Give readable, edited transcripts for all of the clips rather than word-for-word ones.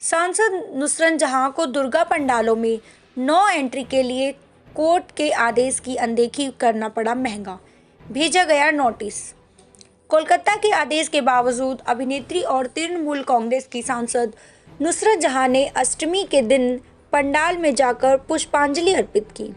सांसद नुसरत जहां को दुर्गा पंडालों में नो एंट्री के लिए कोर्ट के आदेश की अनदेखी करना पड़ा महंगा, भेजा गया नोटिस। कोलकाता के आदेश के बावजूद अभिनेत्री और तृणमूल कांग्रेस की सांसद नुसरत जहां ने अष्टमी के दिन पंडाल में जाकर पुष्पांजलि अर्पित की।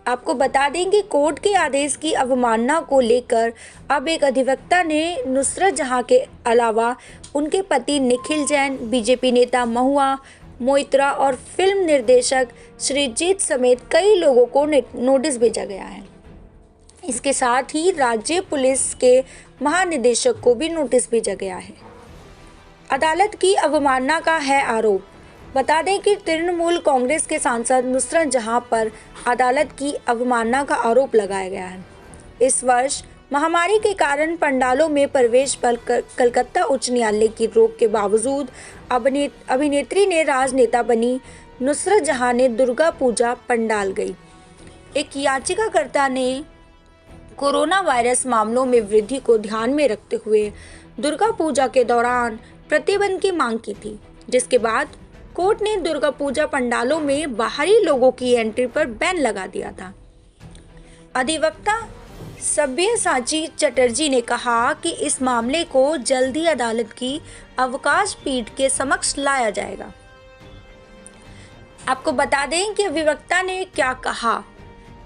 आपको बता दें कि कोर्ट के आदेश की अवमानना को लेकर अब एक अधिवक्ता ने नुसरत जहां के अलावा उनके पति निखिल जैन, बीजेपी नेता महुआ मोइत्रा और फिल्म निर्देशक सृजित समेत कई लोगों को नोटिस भेजा गया है। इसके साथ ही राज्य पुलिस के महानिदेशक को भी नोटिस भेजा गया है। अदालत की अवमानना का है आरोप। बता दें कि तृणमूल कांग्रेस के सांसद नुसरत जहां पर अदालत की अवमानना का आरोप लगाया गया है। इस वर्ष महामारी के कारण पंडालों में प्रवेश पर कलकत्ता उच्च न्यायालय की रोक के बावजूद अभिनेत्री ने राजनेता बनी नुसरत जहां ने दुर्गा पूजा पंडाल गई। एक याचिकाकर्ता ने कोरोना वायरस मामलों में वृद्धि को ध्यान में रखते हुए दुर्गा पूजा के दौरान प्रतिबंध की मांग की थी, जिसके बाद कोर्ट ने दुर्गा पूजा पंडालों में बाहरी लोगों की एंट्री पर बैन लगा दिया था। अधिवक्ता सब्यसाची चटर्जी ने कहा कि इस मामले को जल्द ही अदालत की अवकाश पीठ के समक्ष लाया जाएगा। आपको बता दें कि अधिवक्ता ने क्या कहा।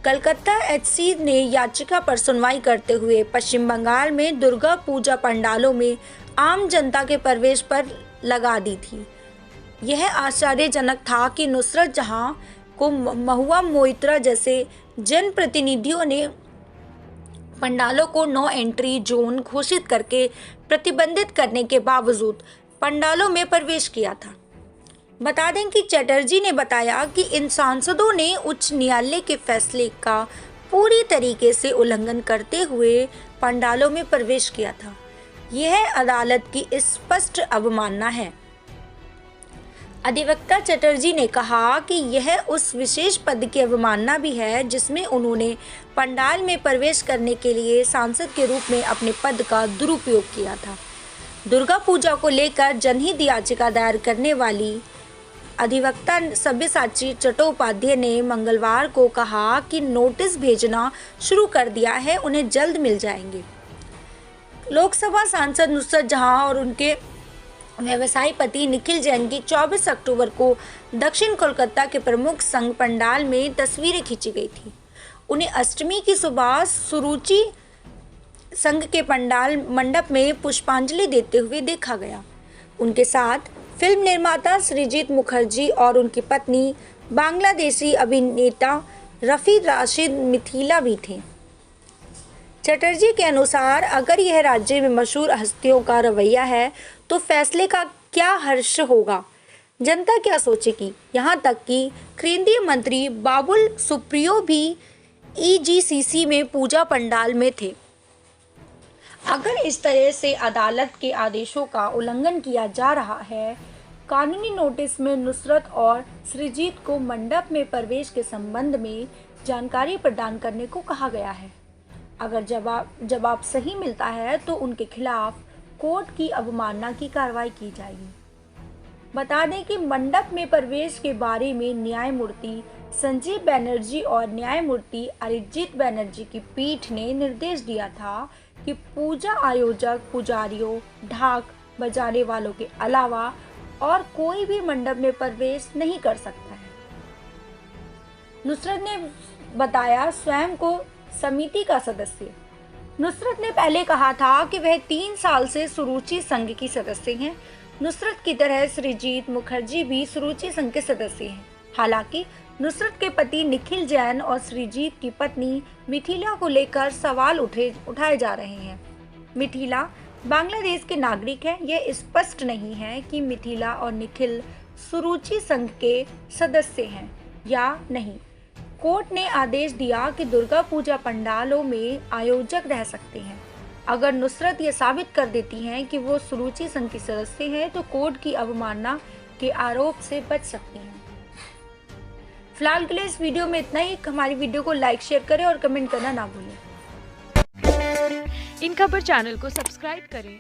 कलकत्ता एचसी ने याचिका पर सुनवाई करते हुए पश्चिम बंगाल में दुर्गा पूजा पंडालों में आम जनता के प्रवेश पर लगा दी थी। यह आश्चर्यजनक था कि नुसरत जहां को महुआ मोइत्रा जैसे जनप्रतिनिधियों ने पंडालों को नो एंट्री जोन घोषित करके प्रतिबंधित करने के बावजूद पंडालों में प्रवेश किया था। बता दें कि चटर्जी ने बताया कि इन सांसदों ने उच्च न्यायालय के फैसले का पूरी तरीके से उल्लंघन करते हुए पंडालों में प्रवेश किया था। यह अदालत की स्पष्ट अवमानना है। अधिवक्ता चटर्जी ने कहा कि यह उस विशेष पद की अवमानना भी है जिसमें उन्होंने पंडाल में प्रवेश करने के लिए सांसद के रूप में अपने पद का दुरुपयोग किया था। दुर्गा पूजा को लेकर जनहित याचिका दायर करने वाली अधिवक्ता सब्यसाची चट्टोपाध्याय ने मंगलवार को कहा कि नोटिस भेजना शुरू कर दिया है, उन्हें जल्द मिल जाएंगे। लोकसभा सांसद नुसरत जहां और उनके व्यवसायी पति निखिल जैन की 24 अक्टूबर को दक्षिण कोलकाता के प्रमुख संघ पंडाल में तस्वीरें खींची गई थी। उन्हें अष्टमी की सुबह सुरुचि संघ के पंडाल मंडप में पुष्पांजलि देते हुए देखा गया। उनके साथ फिल्म निर्माता सृजित मुखर्जी और उनकी पत्नी बांग्लादेशी अभिनेता रफी राशिद मिथिला भी थे। चटर्जी के अनुसार अगर यह राज्य में मशहूर हस्तियों का रवैया है तो फैसले का क्या हर्ष होगा, जनता क्या सोचेगी। यहाँ तक कि केंद्रीय मंत्री बाबुल सुप्रियो भी ईजीसीसी में पूजा पंडाल में थे। अगर इस तरह से अदालत के आदेशों का उल्लंघन किया जा रहा है, कानूनी नोटिस में नुसरत और सृजित को मंडप में प्रवेश के संबंध में जानकारी प्रदान करने को कहा गया है। अगर जवाब सही मिलता है तो उनके खिलाफ कोर्ट की अवमानना की कार्रवाई की जाएगी। बता दें कि मंडप में प्रवेश के बारे में न्यायमूर्ति संजीव बनर्जी और न्यायमूर्ति अरिजीत बनर्जी की पीठ ने निर्देश दिया था कि पूजा आयोजक, पुजारियों, ढाक बजाने वालों के अलावा और कोई भी मंडप में प्रवेश नहीं कर सकता है। नुसरत ने बताया स्वयं को समिति का सदस्य। नुसरत ने पहले कहा था कि वह 3 साल से सुरुचि संघ की सदस्य हैं। नुसरत की तरह सृजित मुखर्जी भी सुरुचि संघ के सदस्य हैं। हालांकि नुसरत के पति निखिल जैन और सृजित की पत्नी मिथिला को लेकर सवाल उठाए जा रहे हैं। मिथिला बांग्लादेश के नागरिक हैं। यह स्पष्ट नहीं है कि मिथिला और निखिल सुरुचि संघ के सदस्य हैं या नहीं। कोर्ट ने आदेश दिया कि दुर्गा पूजा पंडालों में आयोजक रह सकते हैं। अगर नुसरत ये साबित कर देती हैं कि वो सुरुचि संघ की सदस्य हैं तो कोर्ट की अवमानना के आरोप से बच सकती हैं। फिलहाल के लिए इस वीडियो में इतना ही। हमारी वीडियो को लाइक, शेयर करें और कमेंट करना ना भूलें। इन खबर चैनल को सब्सक्राइब करें